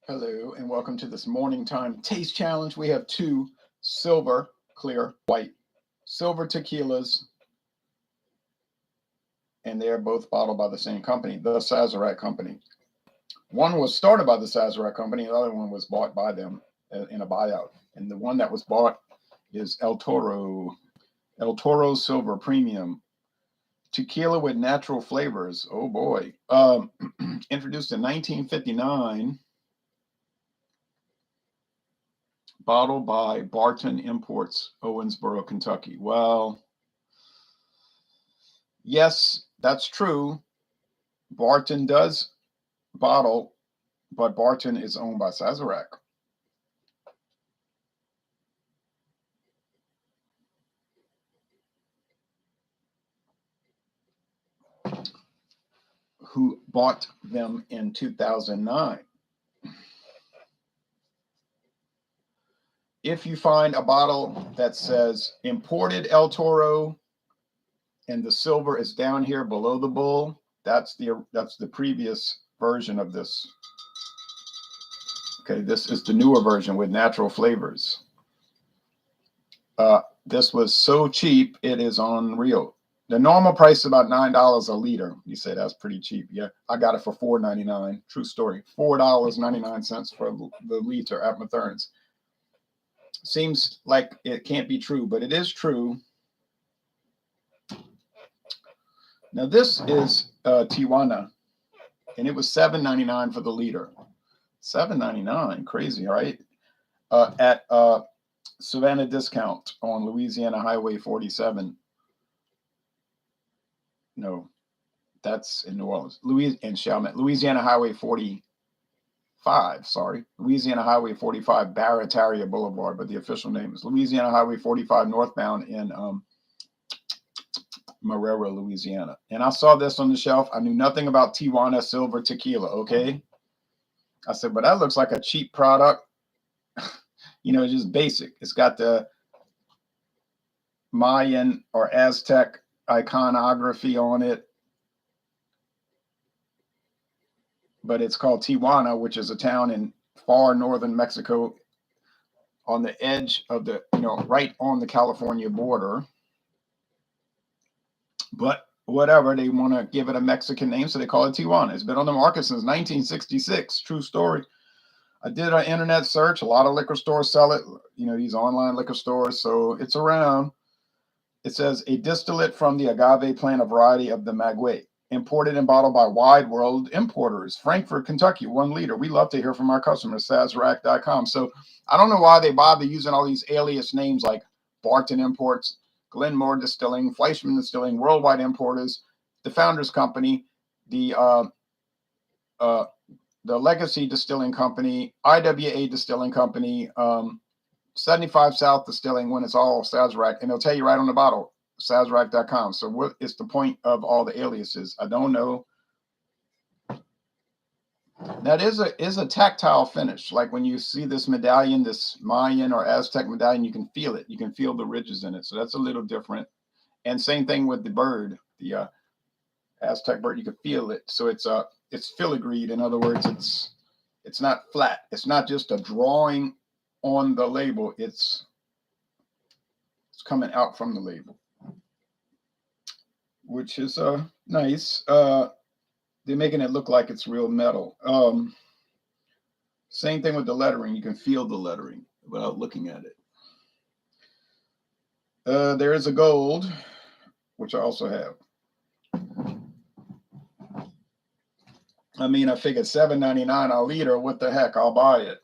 Hello and welcome to this morning time taste challenge. We have two silver, clear, white, silver tequilas, and they are both bottled by the same company, the Sazerac Company. One was started by the Sazerac Company, the other one was bought by them in a buyout. And the one that was bought is El Toro Silver Premium Tequila with natural flavors. Oh boy. Introduced in 1959. Bottled by Barton Imports, Owensboro, Kentucky. Well, yes, that's true. Barton does bottle, but Barton is owned by Sazerac. Who bought them in 2009. If you find a bottle that says imported El Toro and the silver is down here below the bull, that's the previous version of this. Okay, this is the newer version with natural flavors. This was so cheap, it is unreal. The normal price is about $9 a liter. You say that's pretty cheap. Yeah, I got it for $4.99. True story. $4.99 for the liter at Mathern's. Seems like it can't be true, but it is true. Now this is Tijuana, and it was $7.99 for the liter. $7.99, crazy, right? At Savannah Discount on Louisiana Highway 47. No, that's in New Orleans. Louisiana Highway 45. Sorry, Louisiana Highway 45, Barataria Boulevard, but the official name is Louisiana Highway 45 northbound in Marrero, Louisiana. And I saw this on the shelf. I knew nothing about Tijuana Silver Tequila. Okay, I said, but that looks like a cheap product. You know, just basic. It's got the Mayan or Aztec iconography on it, but it's called Tijuana, which is a town in far northern Mexico on the edge of the, right on the California border. But whatever, they want to give it a Mexican name, so they call it Tijuana. It's been on the market since 1966. True story. I did an internet search. A lot of liquor stores sell it, these online liquor stores. So it's around. It says a distillate from the agave plant, a variety of the maguey, imported and bottled by Wide World Importers, Frankfort, Kentucky, 1 liter. We love to hear from our customers, Sazerac.com. So I don't know why they bother using all these alias names like Barton Imports, Glenmore Distilling, Fleischmann Distilling, Worldwide Importers, the Founders Company, the Legacy Distilling Company, IWA Distilling Company, 75 South Distilling, when it's all Sazerac, and it'll tell you right on the bottle, Sazerac.com. So what is the point of all the aliases? I don't know. That is a tactile finish. Like when you see this medallion, this Mayan or Aztec medallion, you can feel it. You can feel the ridges in it. So that's a little different. And same thing with the bird, the Aztec bird. You can feel it. So it's filigreed. In other words, it's not flat. It's not just a drawing on the label. It's coming out from the label, which is nice. They're making it look like it's real metal. Same thing with the lettering. You can feel the lettering without looking at it. There is a gold, which I also have. I mean, I figured $7.99 a liter. What the heck? I'll buy it.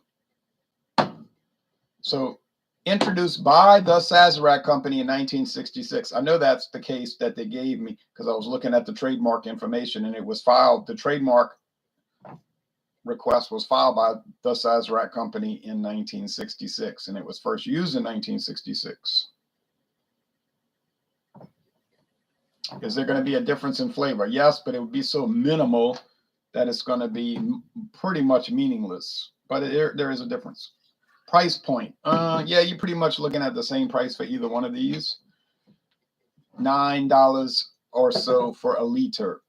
So, introduced by the Sazerac Company in 1966. I know that's the case that they gave me because I was looking at the trademark information, and it was filed. The trademark request was filed by the Sazerac Company in 1966, and it was first used in 1966. Is there going to be a difference in flavor? Yes, but it would be so minimal that it's going to be pretty much meaningless. But there is a difference. Price point. Yeah, you're pretty much looking at the same price for either one of these. $9 or so for a liter.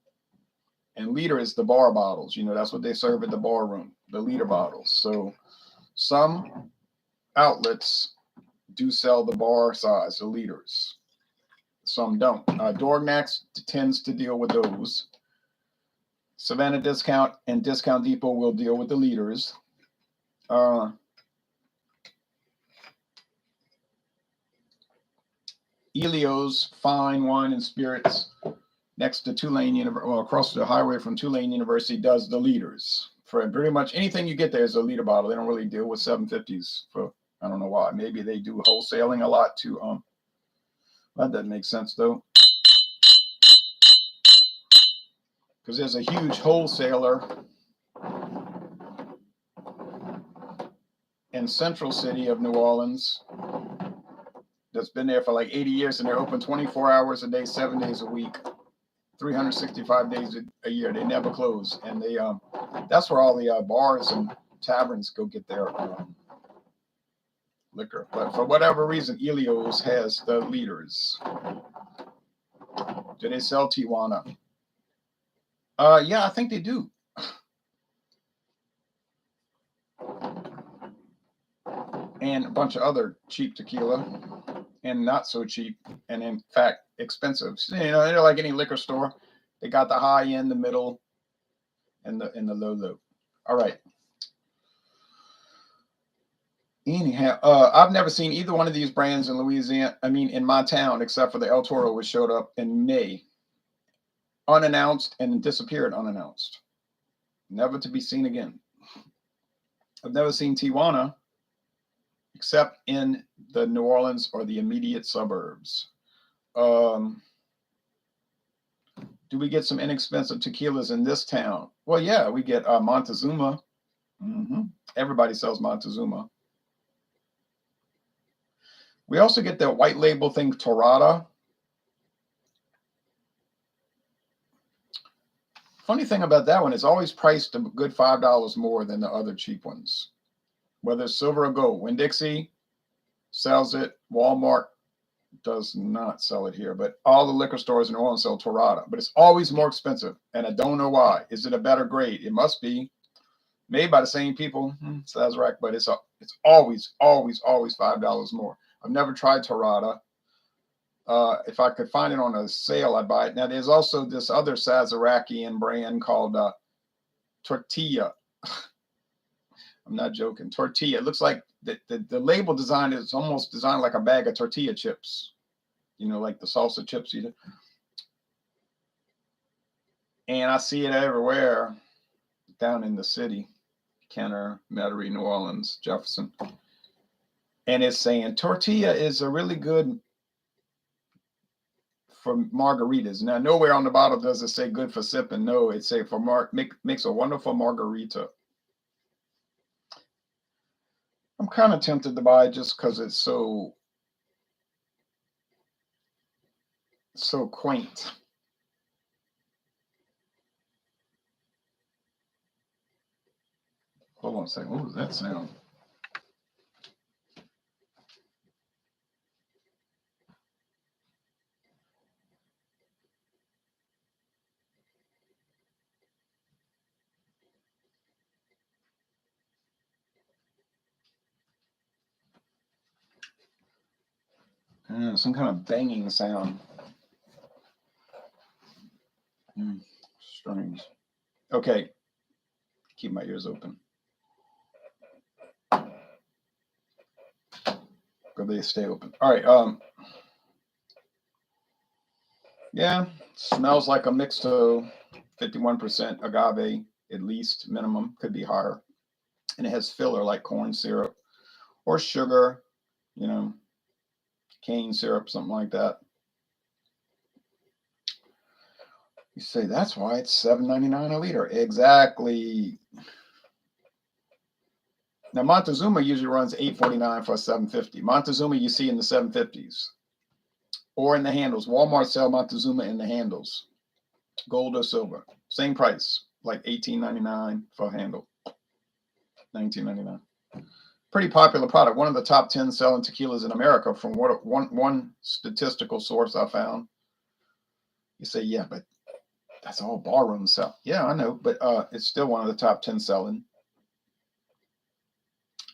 And liter is the bar bottles. You know, that's what they serve at the bar room, the liter bottles. So some outlets do sell the bar size, the liters. Some don't. Dorgnax tends to deal with those. Savannah Discount and Discount Depot will deal with the liters. Elio's Fine Wine and Spirits next to Tulane University, well, across the highway from Tulane University, does the liters. For pretty much anything you get there is a liter bottle. They don't really deal with 750s for, I don't know why. Maybe they do wholesaling a lot to, that doesn't make sense though. Because there's a huge wholesaler in Central City of New Orleans that's been there for like 80 years, and they're open 24 hours a day, 7 days a week, 365 days a year. They never close, and they that's where all the bars and taverns go get their liquor. But for whatever reason, Elio's has the liters. Do they sell Tijuana? Yeah, I think they do. And a bunch of other cheap tequila, and not so cheap, and in fact expensive. You know, they're like any liquor store. They got the high end, the middle, and the low. All right. Anyhow, I've never seen either one of these brands in Louisiana. I mean, in my town, except for the El Toro, which showed up in May, unannounced, and disappeared unannounced, never to be seen again. I've never seen Tijuana except in the New Orleans or the immediate suburbs. Do we get some inexpensive tequilas in this town? Well, yeah, we get Montezuma. Everybody sells Montezuma. We also get the white label thing, Torada. Funny thing about that one, it's always priced a good $5 more than the other cheap ones. Whether it's silver or gold. Winn-Dixie sells it. Walmart does not sell it here, but all the liquor stores in New Orleans sell Torada. But it's always more expensive, and I don't know why. Is it a better grade? It must be made by the same people. Sazerac, but it's always $5 more. I've never tried Torada. If I could find it on a sale, I'd buy it. Now, there's also this other Sazeracian brand called Tortilla. I'm not joking. Tortilla. It looks like the label design is almost designed like a bag of tortilla chips. You know, like the salsa chips you do. And I see it everywhere down in the city. Kenner, Metairie, New Orleans, Jefferson. And it's saying tortilla is a really good for margaritas. Now, nowhere on the bottle does it say good for sipping. No, it say for makes a wonderful margarita. I'm kind of tempted to buy it just because it's so quaint. Hold on a second. What was that sound? Some kind of banging sound. Strange. Okay. Keep my ears open. Or they stay open. All right. Yeah. Smells like a mixto. 51% agave, at least minimum. Could be higher. And it has filler like corn syrup or sugar, you know, cane syrup, something like that. You say that's why it's $7.99 a liter. Exactly. Now Montezuma usually runs $8.49 for a $7.50. Montezuma you see in the $7.50s or in the handles. Walmart sell Montezuma in the handles, gold or silver, same price, like $18.99 for a handle, $19.99. Pretty popular product. One of the top 10 selling tequilas in America from one statistical source I found. You say, yeah, but That's all barroom sell. Yeah, I know, but it's still one of the top 10 selling.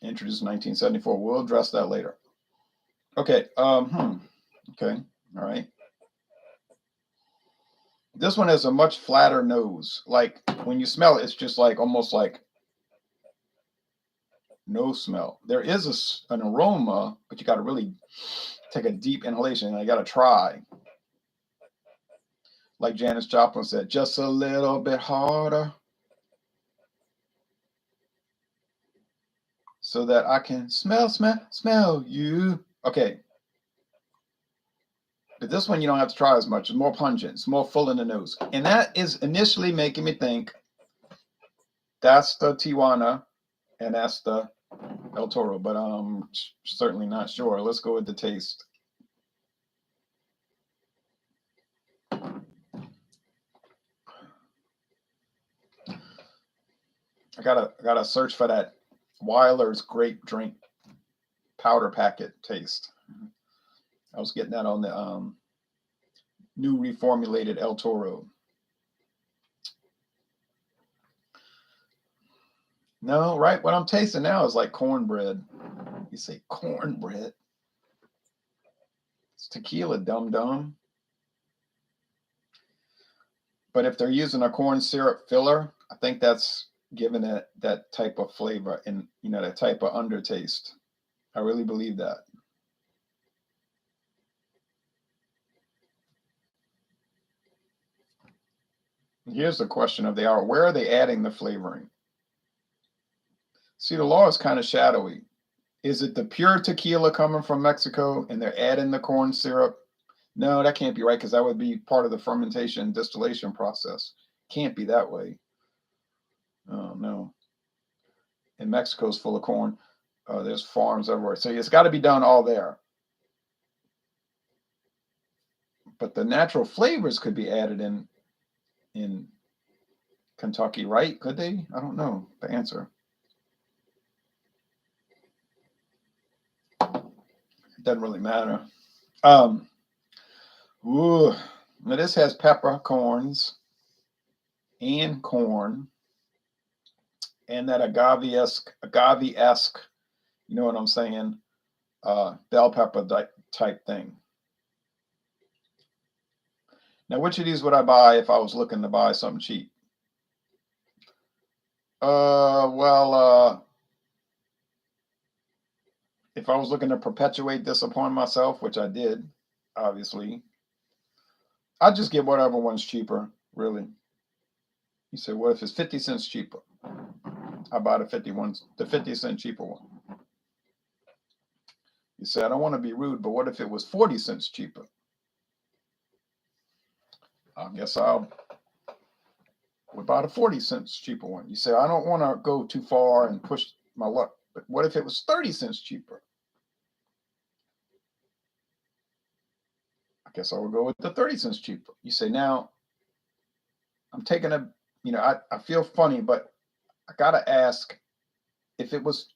Introduced in 1974. We'll address that later. Okay. Okay. All right. This one has a much flatter nose. Like when you smell it, it's just like almost like no smell. There is an aroma, but you got to really take a deep inhalation. And I got to try. Like Janis Joplin said, just a little bit harder so that I can smell you. Okay. But this one you don't have to try as much. It's more pungent. It's more full in the nose. And that is initially making me think that's the Tijuana and that's the El Toro, but I'm certainly not sure. Let's go with the taste. I gotta search for that Weiler's grape drink powder packet taste. I was getting that on the new reformulated El Toro. No, right? What I'm tasting now is like cornbread. You say cornbread? It's tequila, dum dum. But if they're using a corn syrup filler, I think that's giving it that type of flavor and that type of undertaste. I really believe that. Here's the question of the hour. Where are they adding the flavoring? See, the law is kind of shadowy. Is it the pure tequila coming from Mexico and they're adding the corn syrup? No, that can't be right because that would be part of the fermentation distillation process. Can't be that way. Oh, no. And Mexico's full of corn. There's farms everywhere. So it's got to be done all there. But the natural flavors could be added in Kentucky, right? Could they? I don't know the answer. It doesn't really matter. Ooh, now this has peppercorns and corn and that agave-esque, you know what I'm saying? Bell pepper type thing. Now, which of these would I buy if I was looking to buy something cheap? Well, if I was looking to perpetuate this upon myself, which I did, obviously, I'd just get whatever one's cheaper, really. You say, what if it's 50 cents cheaper? I buy the 50-cent cheaper one. You say, I don't want to be rude, but what if it was 40 cents cheaper? I guess I'll would buy the 40 cents cheaper one. You say, I don't want to go too far and push my luck, but what if it was 30 cents cheaper? I guess I would go with the 30 cents cheaper. You say, now I'm taking I feel funny, but I got to ask if it was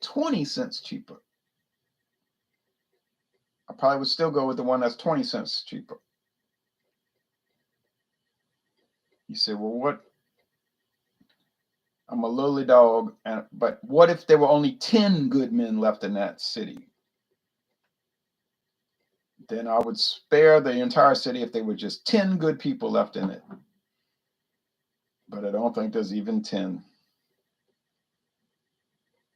20 cents cheaper. I probably would still go with the one that's 20 cents cheaper. You say, well, what? I'm a lowly dog, but what if there were only 10 good men left in that city? Then I would spare the entire city if there were just 10 good people left in it. But I don't think there's even 10.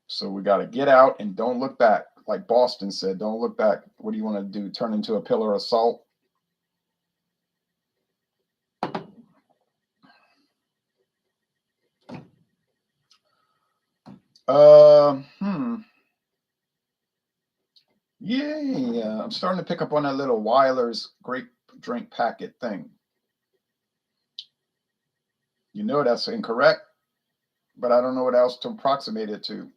So we got to get out and don't look back. Like Boston said, don't look back. What do you want to do? Turn into a pillar of salt? Yeah, I'm starting to pick up on that little Weiler's grape drink packet thing. You know that's incorrect, but I don't know what else to approximate it to.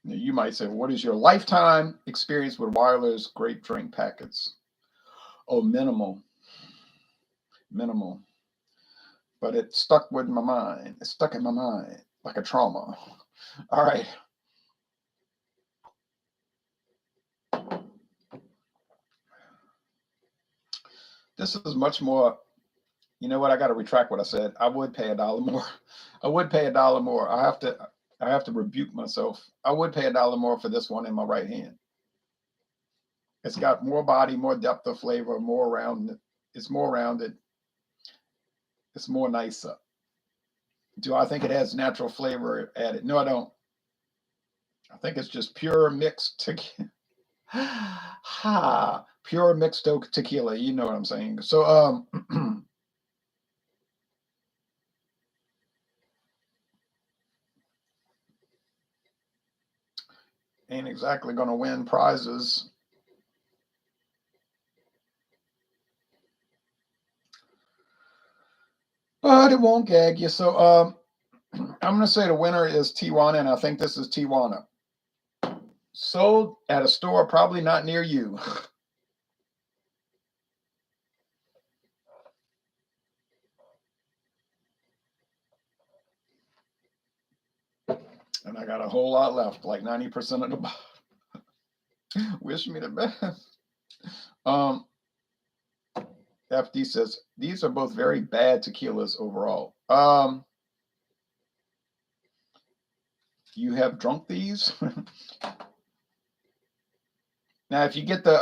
Now, you might say, what is your lifetime experience with Weiler's grape drink packets? Oh, minimal. Minimal. But it stuck with my mind. It stuck in my mind like a trauma. All right. This is much more. You know what? I got to retract what I said. I would pay $1 more. I would pay $1 more. I have to rebuke myself. I would pay $1 more for this one in my right hand. It's got more body, more depth of flavor, more rounded. It's more rounded. It's more nicer. Do I think it has natural flavor added? No, I don't. I think it's just pure mixed tequila. Pure mixed tequila. You know what I'm saying. So ain't exactly gonna win prizes. But it won't gag you. So I'm gonna say the winner is Tijuana, and I think this is Tijuana. Sold at a store probably not near you. And I got a whole lot left, like 90% of the bottle. Wish me the best. FD says these are both very bad tequilas overall. You have drunk these? Now, if you get the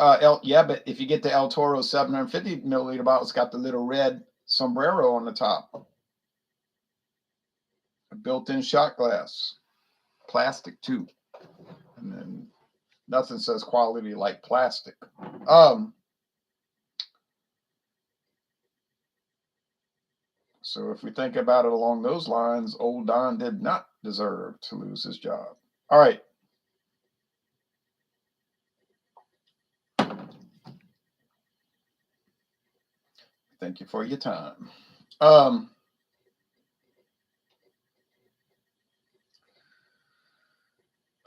but if you get the El Toro 750 milliliter bottle, it's got the little red sombrero on the top, a built-in shot glass, plastic too, and then nothing says quality like plastic. So if we think about it along those lines, old Don did not deserve to lose his job. All right. Thank you for your time.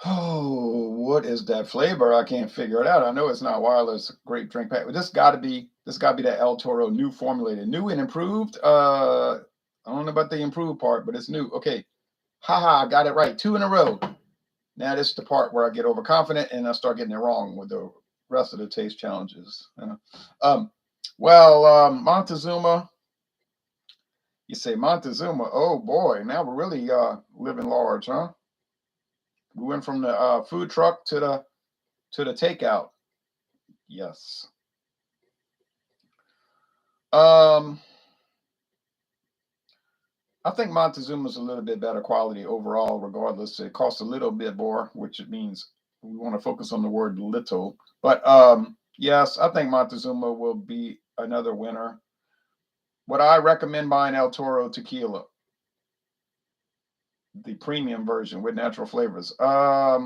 Oh, what is that flavor? I can't figure it out. I know it's not wireless grape drink pack. But this got to be that El Toro new formulated, new and improved. I don't know about the improved part, but it's new. Okay, haha, I got it right, 2 in a row. Now this is the part where I get overconfident and I start getting it wrong with the rest of the taste challenges. Montezuma. You say Montezuma. Oh boy, now we're really living large, huh? We went from the food truck to the takeout. Yes. I think Montezuma is a little bit better quality overall, regardless. It costs a little bit more, which means we want to focus on the word little. But yes, I think Montezuma will be another winner. Would I recommend buying El Toro tequila? The premium version with natural flavors. I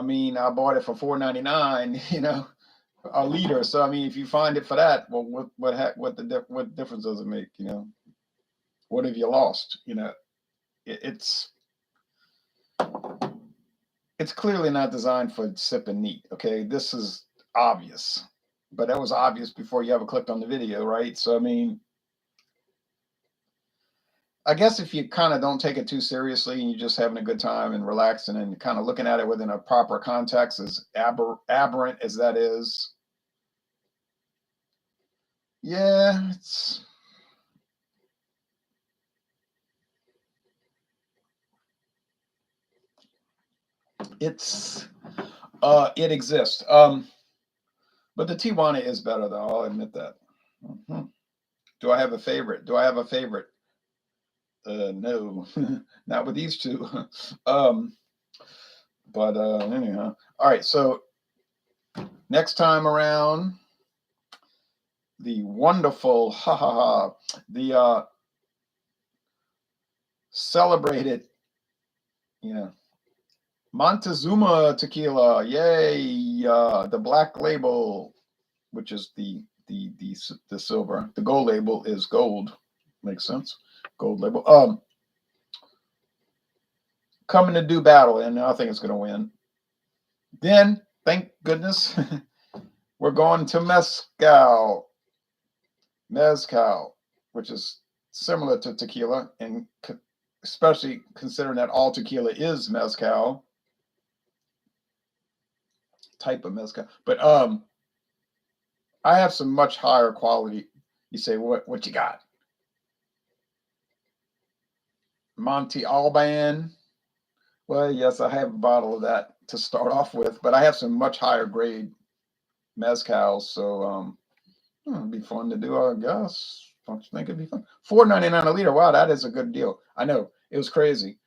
mean, I bought it for $4.99, a liter. So I mean, if you find it for that, well, what difference does it make? What have you lost? It's clearly not designed for sipping neat. Okay, this is obvious, but that was obvious before you ever clicked on the video, right? So I mean, I guess if you kind of don't take it too seriously and you're just having a good time and relaxing and kind of looking at it within a proper context, as aberrant as that is, yeah, it exists. But the Tijuana is better though. I'll admit that. Mm-hmm. Do I have a favorite? No, not with these two. But anyhow, all right. So next time around, the wonderful, the celebrated, Montezuma tequila, yay! The black label, which is the silver. The gold label is gold. Makes sense. Gold label. Coming to do battle, and I think it's going to win. Then, thank goodness, we're going to mezcal, which is similar to tequila, and especially considering that all tequila is mezcal. type of mezcal. But I have some much higher quality. You say, what you got? Monte Alban. Well, yes, I have a bottle of that to start off with, but I have some much higher grade mezcals, so it'd be fun to do, I guess. Don't you think it'd be fun? $4.99 a liter. Wow, that is a good deal. I know, it was crazy.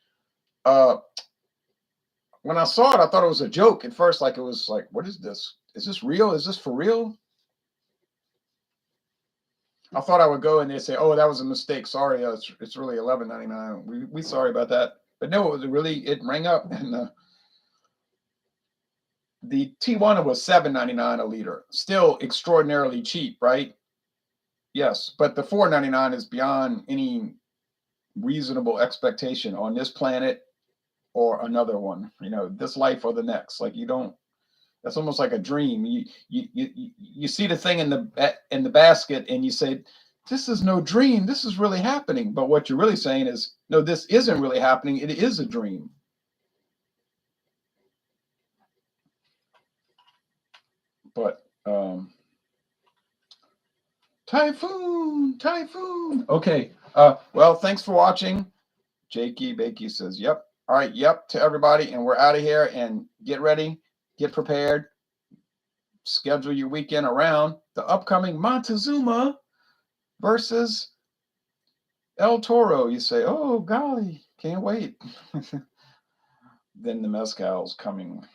When I saw it, I thought it was a joke at first. Like, it was like, what is this? Is this real? Is this for real? I thought I would go and they say, "Oh, that was a mistake. Sorry, it's really $11.99. We sorry about that." But no, it was really, it rang up, and the Tijuana was $7.99 a liter. Still extraordinarily cheap, right? Yes, but the $4.99 is beyond any reasonable expectation on this planet or another one. You know, this life or the next. Like, you don't. That's almost like a dream. You see the thing in the basket and you say, "This is no dream. This is really happening." But what you're really saying is, "No, this isn't really happening. It is a dream." But typhoon. Okay. Well, thanks for watching. Jakey Bakey says, "Yep." All right. Yep to everybody, and we're out of here. And get ready, get prepared, schedule your weekend around the upcoming Montezuma versus El Toro. You say, "Oh golly, can't wait." Then the mezcal's coming.